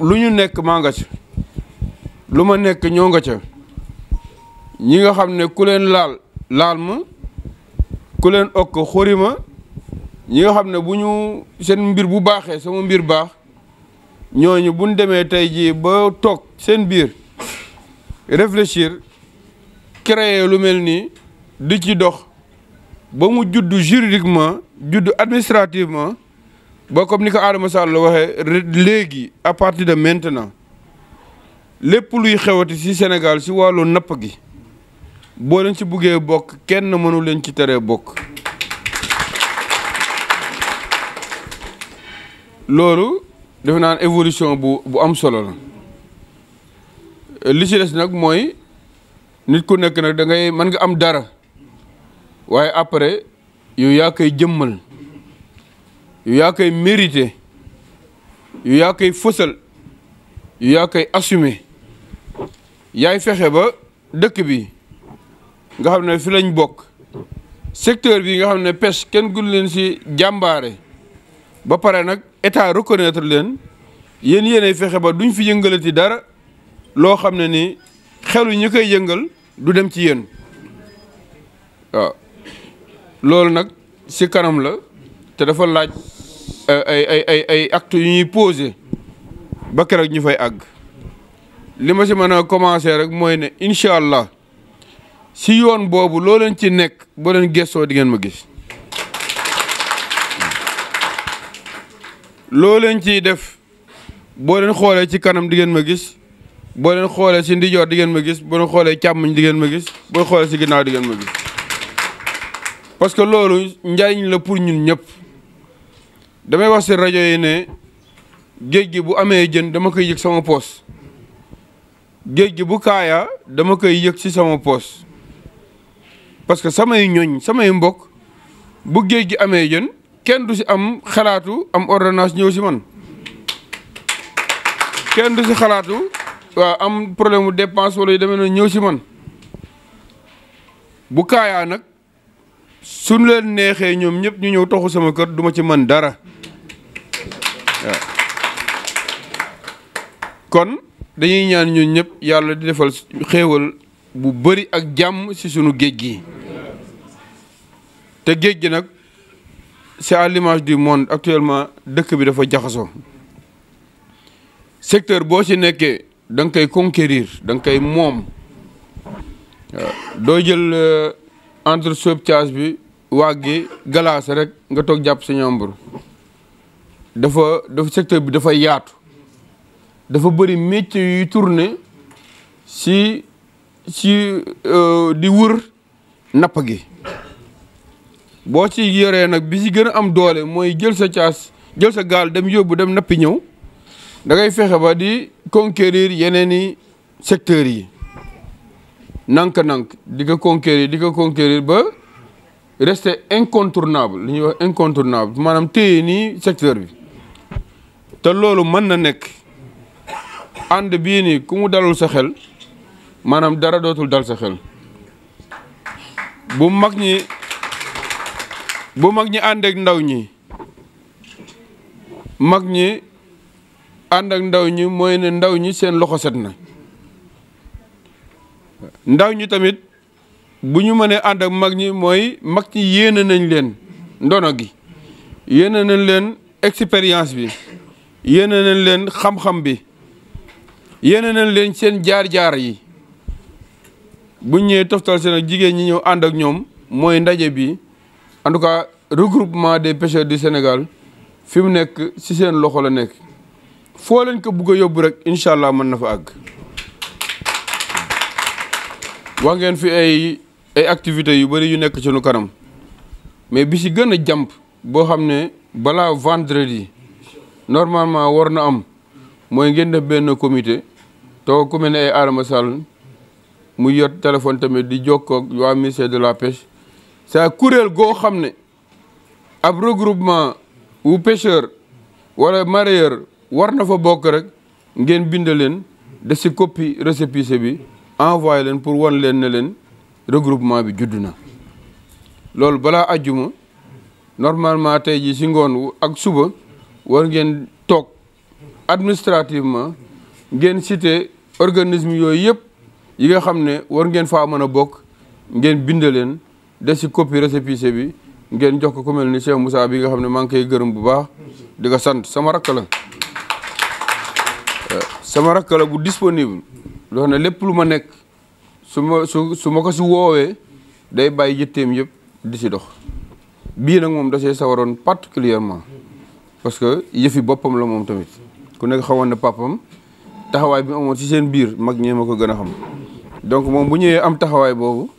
lu ñu nekk maa nga ca lu ma nekk ñoo nga ca ñi nga xam ne ku leen laal ma ku leen okk xori ma ñi nga xam ne bu ñu seen mbir bu baaxee sama mbir baax ñooñu buñ demee tey jii ba toog seen biir réfléchir créer lu mel nii di ci dox ba mu judd juridiquement judd administrativement ba comme ni ko Adama Sall waxee léegi à partir de maintenant lépp luy xewati ci Sénégal ci wàllu napp gi boo leen ci buggee bokk kenn mënu leen ci teree bokk loolu defe naan évolution bu am solo la li ci des nag mooy nit ku nekk nag da ngay mën nga am dara waaye après yow yaa koy jëmmal yow yaa koy mérité yow yaa koy fësal yow yaa koy assumer yaay fexe ba dëkk bi nga xam ne fi lañ bokk secteur bi nga xam ne pêche kenn gën leen ci jàmbaare ba pare nag état reconnaître leen yéenay fexe ba duñ fi yëngalati dara loo xam ne ni xelu ñi koy yëngal du dem ci yéen waaw loolu nag ci kanam la te dafa laaj ay actes yu ñuy posé ba keroog ñu fay àgg li ma ci mën a commencer rek mooy ne incha allah ci yoon boobu loo leen ci nekk boo leen gëstoo di ngeen ma gis loo leen ciy def boo leen xoolee ci kanam di ngeen ma gis boo leen xoolee ci ndijoor di ngeen ma gis boo leen xoolee càmmoñ di ngeen ma gis boo xoolee ci ginnaaw di ngeen ma gis parce que loolu njariñ la pour ñun ñëpp damay wax ci rajo yi ne géej gi bu amee jën dama koy yëg sama poos géej gi bu kaaya dama koy yëg ci sama poos parce que samay ñoñ samay mbokk bu géej gi amee jën kenn du ci am xalaatu am ordonnance ñëw ci man kenn du ci xalaatu waaw am problème mu dépense wala yu demee noonu ñëw ci man bu kaayaa nag suñ leen neexee ñoom ñëpp ñu ñëw toxu sama kër duma ci mën dara waaw kon dañuy ñaan ñun ñëpp yàlla di defal xéewal bu bari ak jàmm ci sunu géej gi te géej gi nag c'est à l'image du monde actuellement dëkk bi dafa jaxasoo secteur boo ci nekkee da nga koy conquérir da nga koy moom waaw doo jël entre soob caas bi wàggi galaas rek nga toog jàpp sa ñambur dafa secteur bi dafa yaatu dafa bëri métier yuy tourner si di wër napp gi boo ci yoree nag bi ci gën a am doole mooy jël sa caas jël sa gaal dem yóbbu dem nappi ñëw da ngay fexe ba di conquérir yeneen i secteurs yi nank-nank di ko conquérir ba rester incontournable li ñuy wax incontournable maanaam téye nii secteur bi te loolu mën na nekk ànd bii nii ku mu dalul sa xel maanaam dara dootul dal sa xel bu mag ñi ànd ak ndaw ñi mag ñi ànd ak ndaw ñi mooy ne ndaw ñi seen loxo set na ndaw ñi tamit bu ñu mënee ànd ak mag ñi mooy mag ñi yéene nañ leen ndono gi yéene nañ leen expérience bi yéene nañ leen xam-xam bi yéene nañ leen seen jaar-jaar yi bu ñëwee toftal seen ak jigéen ñi ñëw ànd ak ñoom mooy ndaje bi en tout cas regroupement des pêcheurs du Sénégal fi mu nekk ci seen loxo la nekk foo leen ko bugg a yóbbu rek incha allah mën na fa àgg. wax ngeen fi ay activités yu bari yu nekk ci nu kanam mais bi ci gën a jàmp boo xam ne balaa vendredi normalement war na am mooy ngeen def benn comité toog ku mel ne ay Adama Sall mu yot téléphone tamit di jokkoo ak waa ministère de la pêche c'est kuréel goo xam ne ab regroupement wu pêcheur wala mareyeur war na fa bokk rek ngeen bind leen def ci copie récépissé bi envoyé leen pour wan leen ne leen regroupement bi judd na loolu balaa ajjuma normalement tey jii ci ngoon ak suba war ngeen toog administrativement ngeen cité organisme yooyu yëpp yi nga xam ne war ngeen faa mën a bokk ngeen bind leen des ci copie récépissé bi ngeen jox ko ku mel ni Cheikh Moussa bi nga xam ne maa ngi koy gërëm bu baax di ko sant sama rakk la bu disponible loo xam ne lépp lu ma nekk su ma ko si woowee day bàyyi yitteem yëpp di si dox bii nag moom da see sawaroon particulièrement parce que yëfi boppam la moom tamit ku nekk xawoon ne papam taxawaay bi mu amoon ci seen biir mag ñee ma ko gën a xam donc moom bu ñëwee am taxawaay boobu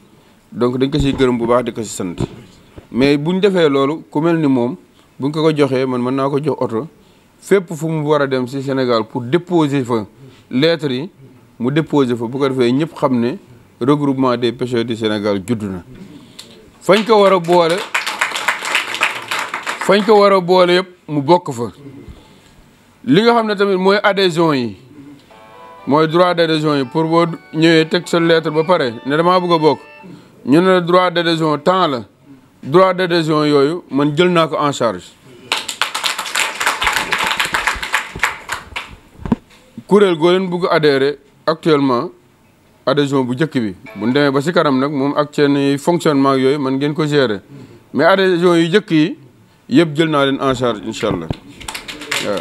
donc dañ ko siy gërëm bu baax di ko si sant mais buñ defee loolu ku mel ni moom buñ ko joxee man mën naa ko jox oto fépp fu mu war a dem si Sénégal pour déposer fa lettres yi mu déposer fa bu ko defee ñëpp xam ne regroupement des pêcheurs du Sénégal judd na fañ ko war a boole yëpp mu bokk fa li nga xam ne tamit mooy adhésion yi mooy droit d'adhésion yi pour boo ñëwee teg sa lettre ba pare ne damaa bëgg a bokk ñu ne la droit d'adhésion temps la droit d'adhésion yooyu man jël naa ko en charge kuréel goo leen bëgg adhérer actuellement adhésion bu njëkk bi bu ñu demee ba si kanam nag moom ak seen fonctionnement yooyu man ngeen ko gérer mais adhésion yu njëkk yi yëpp jël naa leen en charge incha allah waaw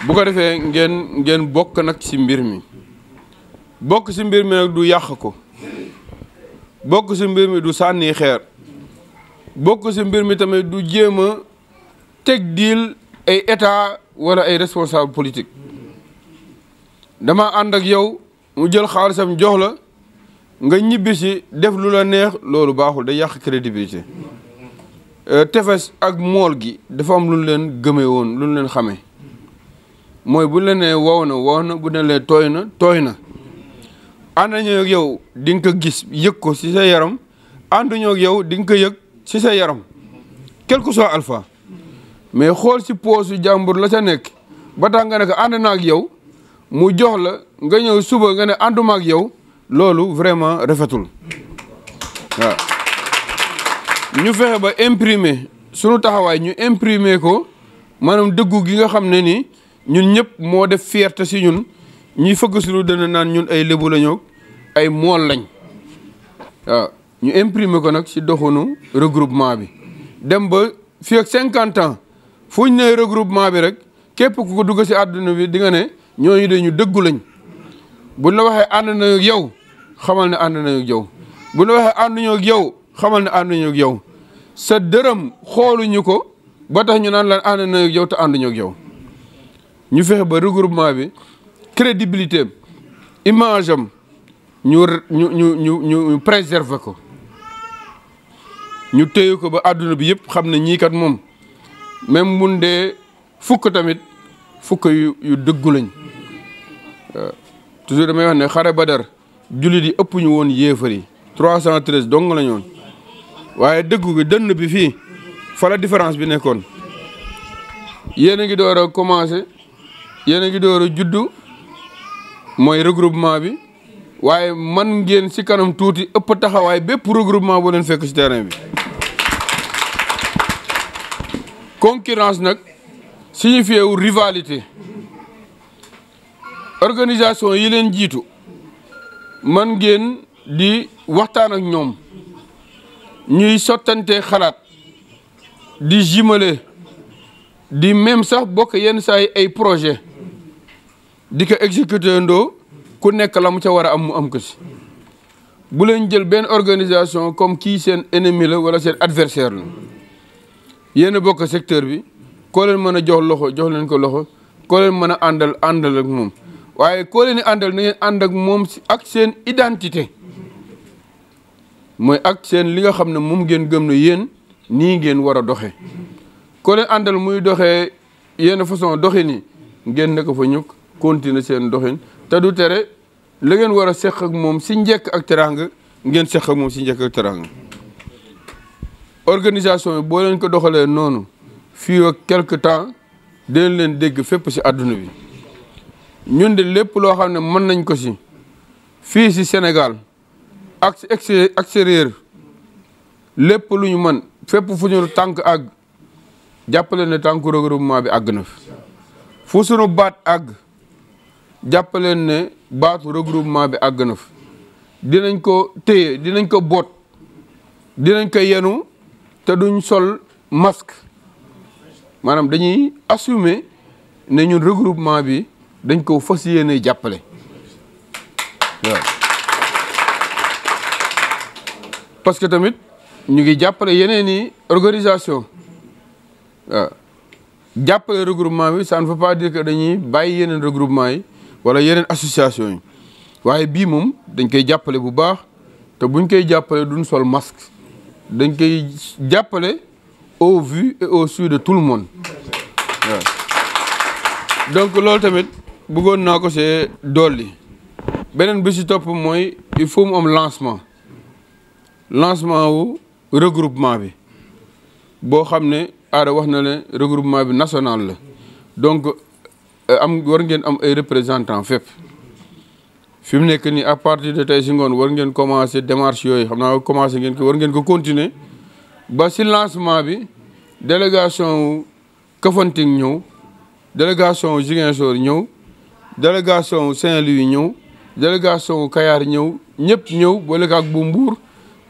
bu ko defee ngeen bokk nag ci mbir mi bokk ci mbir mi nag du yàq ko bokk ci mbir mi du sànni xeer bokk ci mbir mi tamit du jéem a teg diil ay état wala ay responsable politique dama ànd ak yow mu jël xaalisam jox la nga ñibbi si def lu la neex loolu baaxul day yàq crédibilité tefes ak mool gi dafa am lu leen gëmee woon lu leen xamee mooy bu leen nee wow na bu leen lee tooy na ànd nañoo ak yow di nga ko gis yëg ko ci sa yaram ànduñoo ak yow di nga ko yëg ci sa yaram quel que soit alpha mais xool ci poosu jàmbur la ca nekk ba tax nga ne ko ànd na ak yow mu jox la nga ñëw suba nga ne ànduma ak yow loolu vraiment rafetul waaw ñu fexe ba imprimer sunu taxawaay ñu imprimer ko maanaam dëggu gi nga xam ne ni ñun ñëpp moo def fierté ci ñun ñuy fëgg suñu dana naan ñun ay lébu lañu ay mool lañ waaw ñu imprimer ko nag ci doxunu regroupement bi dem ba fii ak 50 ans fu ñu nee regroupement bi rek képp ku ko dugg ci àdduna bi di nga ne ñooñu dañu dëggu lañ buñ la waxee ànd na ak yow xamal ne ànd na ak yow buñ la waxee ànduñoo ak yow xamal ne ànduñoo ak yow sa dërëm xooluñu ko ba tax ñu naan la ànd na ak yow te ànduñoo ak yow ñu fexe ba regroupement bi crédibilité am image am ñu préserver ko ñu téye ko ba àdduna bi yëpp xam ne ñii kat moom même mun dee fukk tamit fukk yu dëggu lañ toujours damay wax ne xare Badar jullit yi ëpp ñu woon yéefar yi 313 dong la ñu woon waaye dëggu gi dënn bi fii fa la différence bi nekkoon yéen a ngi door a commencé yéen a ngi door a juddu mooy regroupement bi waaye man ngeen ci kanam tuuti ëpp taxawaay bépp regroupement boo leen fekk ci terrain bi concurrence nag signifie wu rivalité organisation yi leen jiitu man ngeen di waxtaan ak ñoom ñuy sottante xalaat di jumeler di même sax bokk yenn saa yi ay projet di ko exécuter ndoo ku nekk la mu ca war a am mu am ko si bu leen jël benn organisation comme kii seen ennemi la wala seen adversaire la yéen a bokk secteur bi koo leen mën a jox loxo jox leen ko loxo koo leen mën a àndal ak moom waaye koo leen di àndal na ngeen ànd ak moom si ak seen identité mooy ak seen li nga xam ne moom ngeen gëm ne yéen nii ngeen war a doxee koo leen àndal muy doxee yenn façon doxin yi ngeen ne ko fa ñukk continuer seen doxin te du tere la ngeen war a seq ak moom si njëkk ak teraanga ngeen seq ak moom si njëkk ak teraanga organisation bi boo leen ko doxalee noonu fii ak quelque temps dinañ leen dégg fépp si àdduna bi ñun de lépp loo xam ne mën nañ ko si fii si Sénégal ak si extérieur lépp lu ñu mën fépp fu ñu tànk àgg jàppale ne tànku regroupement bi àgg na fi fu sunu baat àgg jàppaleen ne baatu regroupement bi àgg na fa dinañ ko téye dinañ ko boot dinañ ko yenu te duñ sol masque maanaam dañuy assumer ne ñun regroupement bi dañ ko fas yéene jàppale waaw parce que tamit ñu ngi jàppale yeneen i organisation waaw jàppale regroupement bi ça ne veut pas dire que dañuy bàyyi yeneen regroupement yi wala yeneen association yi waaye bii moom dañ koy jàppale bu baax te buñ koy jàppale duñ sol masque dañ koy jàppale au vu et au su de tout le monde waaw donc loolu tamit bëggoon naa ko see dolli beneen bi si topp mooy il faut mu am lancement wu regroupement bi boo xam ne aada wax na ne regroupement bi national la donc war ngeen am ay représentants fépp fi mu nekk nii à partir de tey si ngoon war ngeen commencer démarche yooyu xam naa commencé ngeen ko war ngeen ko continuer ba si lancement bi délégation wu Kafountine ñëw délégation wu Ziguinchor ñëw délégation wu Saint-Louis ñëw délégation wu Kayar ñëw ñëpp ñëw boole ak bu Mbour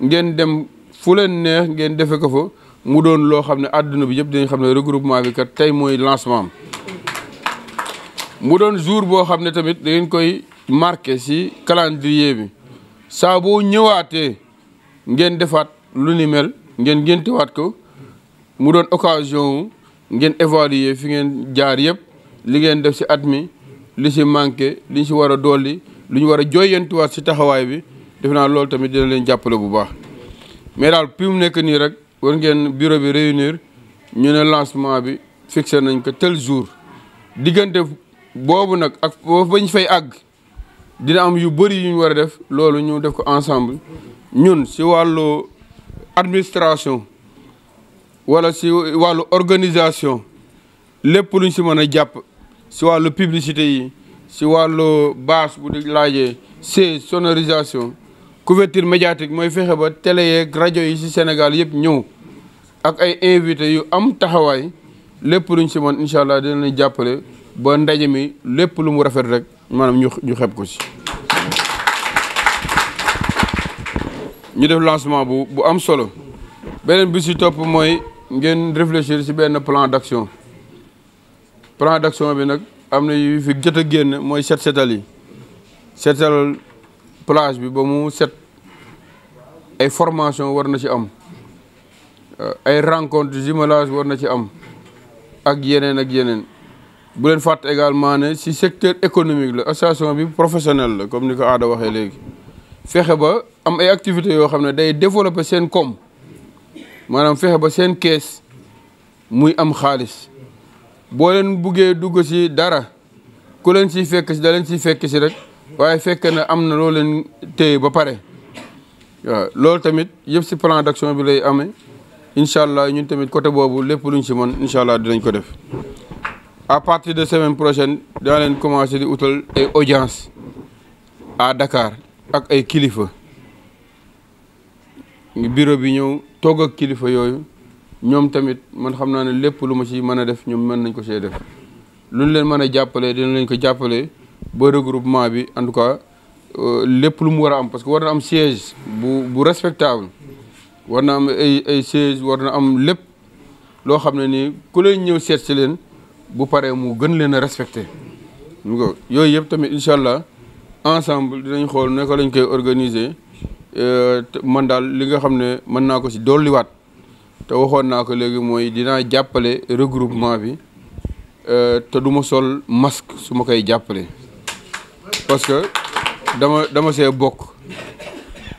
ngeen dem fu leen neex ngeen defe ko fa mu doon loo xam ne àdduna bi yëpp dinañ xam ne regroupement bi kat tey mooy lancement am mu doon jour boo xam ne tamit da ngeen koy marqué si calendrier bi saa boo ñëwaatee ngeen defaat lu ni mel ngeen ngéntewaat ko mu doon occasion ngeen évaluer fi ngeen jaar yëpp li ngeen def si at mi li si manqué li ñu si war a dolli lu ñu war a jooyantuwaat si taxawaay bi def naa loolu tamit dina leen jàppale bu baax mais daal fi mu nekk nii rek war ngeen bureau bi réunir ñu ne lancement bi fixé nañ ko tel jour diggante boobu nag ak boobu bañ fay àgg dina am yu bëri yu ñu war a def loolu ñu def ko ensemble ñun si wàllu administration wala si wàllu organisation lépp luñ si mën a jàpp si wàllu publicité yi si wàllu bâche bu di laajee c'est sonorisation couverture médiatique mooy fexe ba télé yeeg rajo yi si Sénégal yëpp ñëw ak ay invités yu am taxawaay lépp luñ si mën incha allah dina leen jàppale ba ndaje mi lépp lu mu rafet rek maanaam ñu xeb ko si. ñu def lancement bu am solo beneen bi si topp mooy ngeen réfléchir si benn plan d'action bi nag am na yu fi jot a génn mooy setal yi setal plage bi ba mu set ay formation war na ci am ay rencontre jumelage war na ci am ak yeneen bu leen fàtte également ne si secteur économique la association bi professionnelle la comme ni ko aada waxee léegi fexe ba am ay activités yoo xam ne day développer seen koom maanaam fexe ba seen kees muy am xaalis boo leen buggee dugg si dara ku leen siy fekk si da leen siy fekk si rek waaye fekk na am na loo leen téye ba pare waaw loolu tamit yëpp si plan d'action bi lay amee incha allah ñun tamit côté boobu lépp luñ si mën incha allah dinañ ko def à partir de semaine prochaine daa leen commencé di utal ay audience à Dakar ak ay kilifa bureau bi ñëw toog ak kilifa yooyu ñoom tamit man xam naa ne lépp lu ma ci mën a def ñoom mën nañ ko see def lu ñu leen mën a jàppale dina leen ko jàppale ba regroupement bi en tout cas lépp lu mu war a am parce que war na am siège bu respectable war na am ay siège war na am lépp loo xam ne nii ku leen ñëw seet si leen bu paree mu gën leen a respecté yooyu yëpp tamit incha allah ensemble dinañ xool naka lañ koy organiser man daal li nga xam ne mën naa ko si dolliwaat te waxoon naa ko léegi mooy dinaa jàppale regroupement bi te du ma sol masque su ma koy jàppale parce que dama see bokk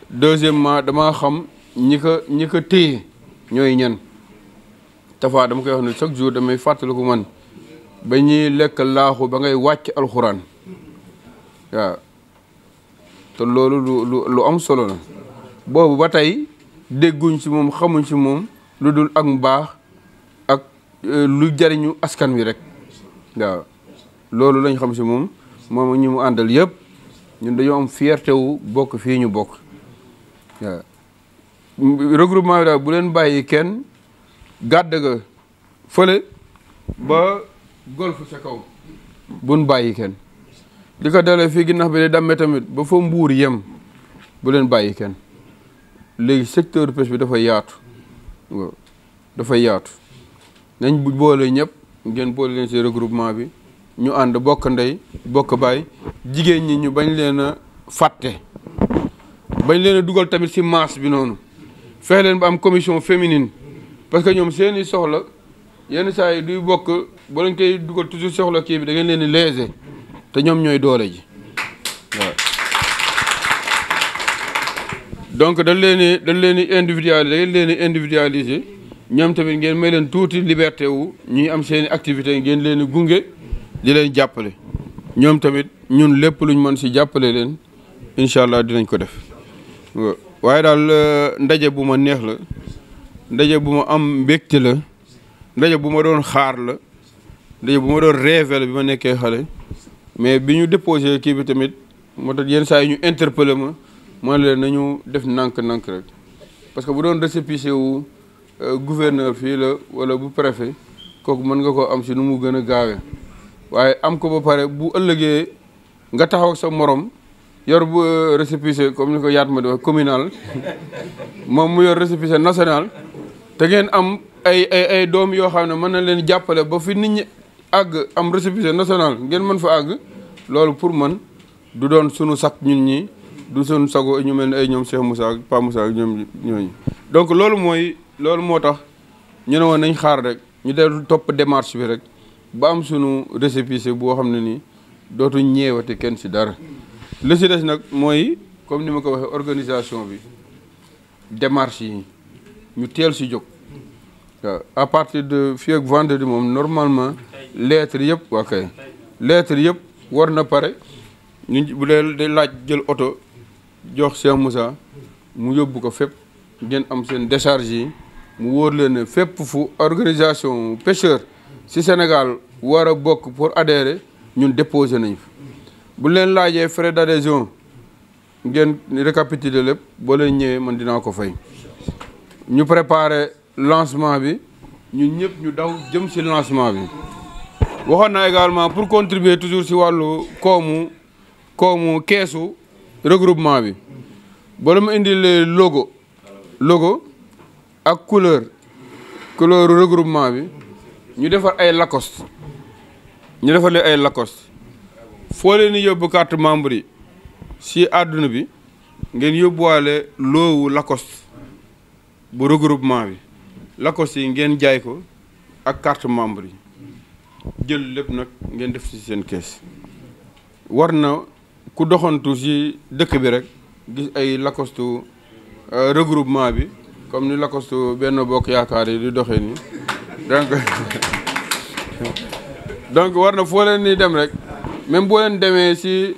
deuxièmement dama xam ñi ko téye ñooy ñan Tafa dama koy wax ne chaque jour damay fàttaliku man ba ñuy lekk laaxu ba ngay wàcc alxuraan waaw te loolu lu am solo la boobu ba tey dégguñ ci moom xamuñ ci moom lu dul ak mbaax ak lu jariñu askan wi rek waaw loolu lañ xam ci moom ñu mu àndal yëpp ñun dañoo am fierté wu bokk fii ñu bokk waaw regroupement bi daal bu leen bàyyi kenn gàdd ga fële ba golf sa kaw buñ bàyyi kenn li ko dalee fii ginnaaw bi day dammee tamit ba fa Mbuur yem bu leen bàyyi kenn léegi secteur pêche bi dafa yaatu waaw dafa yaatu nañ boole ñëpp ngeen boole leen ci regroupement bi ñu ànd bokk ndey bokk baay jigéen ñi ñu bañ leen a fàtte bañ leen a dugal tamit ci masse bi noonu fexe leen ba am commission féminine parce que ñoom seeni soxla yenn saa yi duy bokk boo leen koy dugal toujours soxla kii bi da ngeen leen di léser te ñoom ñooy doole ji waaw donc dañ leen di individualiser ñoom tamit ngeen may leen tuuti liberté wu ñuy am seeni activité ngeen leen di gunge di leen jàppale ñoom tamit ñun lépp luñ mën si jàppale leen incha allah dinañ ko def waaye daal ndaje bu ma neex la ndaje bu ma am mbégte la ndaje bu ma doon xaar la ndaje bu ma doon rêvé la bi ma nekkee xale mais bi ñu déposé kii bi tamit moo tax yenn saa yi ñu interpellé ma leen nañu def nànk-nànk rek parce que bu doon récépissé wu gouverneur fii la wala bu préfet kooku mën nga koo am si nu mu gën a gaawee waaye am ko ba pare bu ëllëgee nga taxaw ak sa morom yor bu récépissé comme ni ko yaat ma di wax communal moom mu yor récépissé national te ngeen am ay doom yoo xam ne mën na leen jàppale ba fi nit ñi àgg am récépissé national ngeen mën fa àgg loolu pour man du doon sunu sak ñun ñi du sunu sago ñu mel ne ay ñoom Cheikh Moussa ak Pa Moussa ak ñoom ñooñu donc loolu moo tax ñu ne woon nañ xaar rek ñu dellu topp démarche bi rek ba am sunu récépissé boo xam ne nii dootuñ ñeewate kenn si dara li si des nag mooy comme ni ma ko waxee organisation bi démarche yi ñu teel si jóg waaw à partir de fii ak vendredi moom normalement lettre yëpp waa kay lettre yëpp war na pare ñu bu dee day laaj jël oto jox Cheikh Moussa mu yóbbu ko fépp ngeen am seen décharge yi mu wóor leen ne fépp fu organisation pêcheur si Sénégal war a bokk pour adhérer ñun déposé nañ fa bu leen laajee frais d'adhésion ngeen récapituler lépp boo leen ñëwee man dinaa ko fay ñu préparer lancement bi ñun ñëpp ñu daw jëm si lancement bi waxoon na également pour contribuer toujours si wàllu koomu keesu regroupement bi boo la ma indi le logo ak couleur regroupement bi ñu defar ay Lacoste ñu defar leen ay Lacoste foo leen di yóbbu carte membre yi si àdduna bi ngeen yóbbuwaale loowu Lacoste bu regroupement bi Lacoste yi ngeen jaay ko ak carte membre yi jël lépp nag ngeen def ci seen kees war na ku doxantu ci dëkk bi rek gis ay Lacoste regroupement bi comme ni Lacoste Benno Bokk Yaakaar yi di doxee nii donc war na foo leen ni dem rek même boo leen demee ci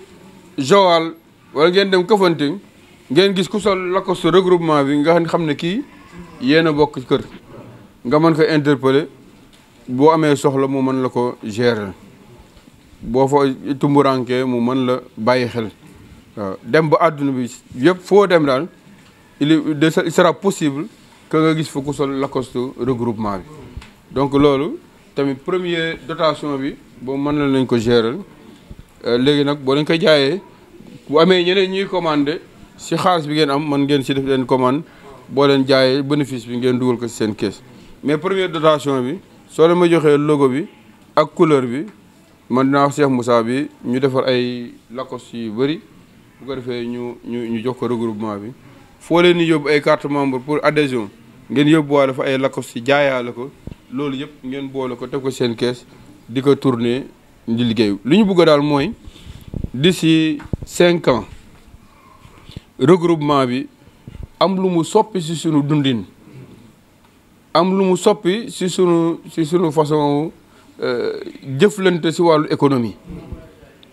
Joal wala ngeen dem Kafountine ngeen gis ku sol Lacoste regroupement bi nga xam ne kii yéen a bokk kër nga mën ko interpeller boo amee soxla mu mën la ko gérer boo fa tumburanke mu mën la bàyyi xel waaw dem ba àdduna bi yëpp foo dem daal il sera possible que nga gis fa ku sol Lacoste regroupement bi donc loolu tamit première dotation bi boobu mën na lañ ko gérer léegi nag boo leen ko jaayee bu amee ñeneen ñuy commandé si xaalis bi ngeen am mën ngeen si def leen commande boo leen jaayee bénéfice bi ngeen dugal ko si seen kees mais première dotation bi soo leen ma joxee logo bi ak couleur bi man dinaa wax Cheikh Moussa bi ñu defar ay Lacoste yu bëri bu ko defee ñu jox ko regroupement bi foo leen di yóbbu ay carte membre pour adhésion ngeen yóbbuwaale fa ay Lacoste yi jaayaale ko loolu yëpp ngeen boole ko teg ko seen kees di ko tourner di liggéey li ñu bëgg daal mooy d'ici 5 ans regroupement bi am lu mu soppi si sunu dundin am lu mu soppi si sunu façon jëflante si wàllu économie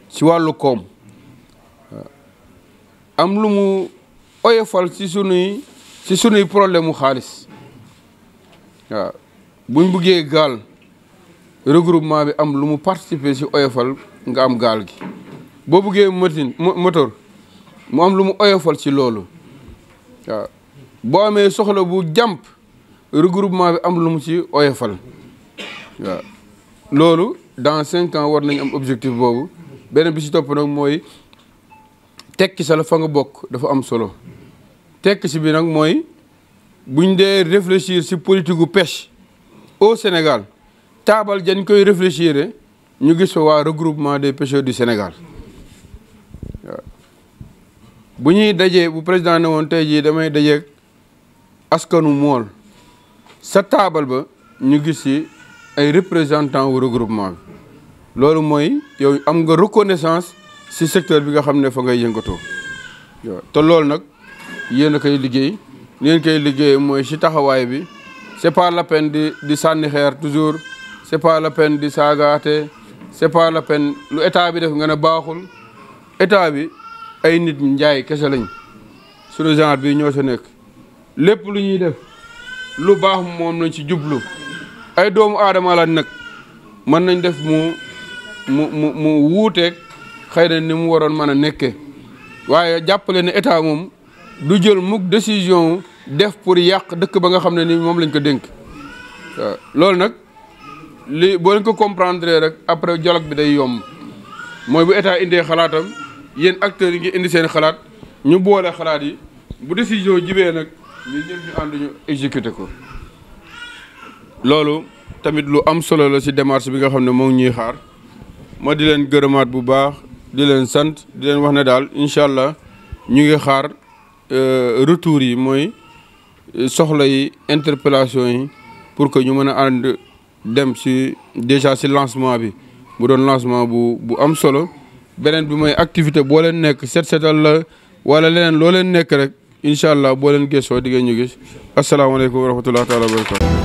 si wàllu koom am lu mu oyofal si sunuy problème mu xaalis waaw buñ buggee gaal regroupement bi am lu mu participer si oyofal nga am gaal gi boo buggee moteur mu am lu mu oyofal ci loolu waaw boo amee soxla bu jàmp regroupement bi am lu mu ci oyofal waaw loolu dans 5 ans war nañ am objectif boobu beneen bi si topp nag mooy tekki sa la fa nga bokk dafa am solo tekki si bi nag mooy buñ dee réfléchir si politique gu pêche au Sénégal taabal dañ koy réfléchir ñu gis fa waa regroupement des pêcheurs du Sénégal waaw bu ñuy dajee bu président ne woon tey jii damay dajeeg askanu mool sa taabal ba ñu gis ci ay représentants wu regroupement bi loolu mooy yow am nga reconnaissance ci secteur bi nga xam ne fa ngay yëngatoo waaw te loolu nag yéen a koy liggéey ni ngeen koy liggéey mooy ci taxawaay bi c'est pas la peine di sànni xeer toujours c'est pas la peine di saagaate c'est pas la peine lu état bi def nga ne baaxul état bi ay nit njaay kese lañ suñu genre bi ñoo sa nekk lépp lu ñuy def lu baax moom nañ ci jublu ay doomu aadama la nag mën nañ def mu wuuteeg xëy na ni mu waroon mën a nekkee waaye jàppale ne état moom du jël mukk décision def pour yàq dëkk ba nga xam ne ni moom lañ ko dénk waaw loolu nag li boo leen ko comprendre rek après dialogue bi day yomb mooy bu état indee xalaatam yéen acteurs yi ngi indi seen xalaat ñu boole xalaat yi bu décision jibee nag ñu ñëpp ñu ànd ñu exécuter ko loolu tamit lu am solo la ci démarche bi nga xam ne moo ngi ñuy xaar ma di leen gërëmaat bu baax di leen sant di leen wax ne daal incha allah ñu ngi xaar retour yi mooy soxla yi interpellation yi pour que ñu mën a ànd dem ci déjà ci lancement bi bu doon lancement bu am solo beneen bi mooy activité boo leen nekk setal la wala leneen loo leen nekk rek incha allah boo leen gëstoo di ngeen ñu gis asalaamaaleykum wa rahmatulah taala wa barakatu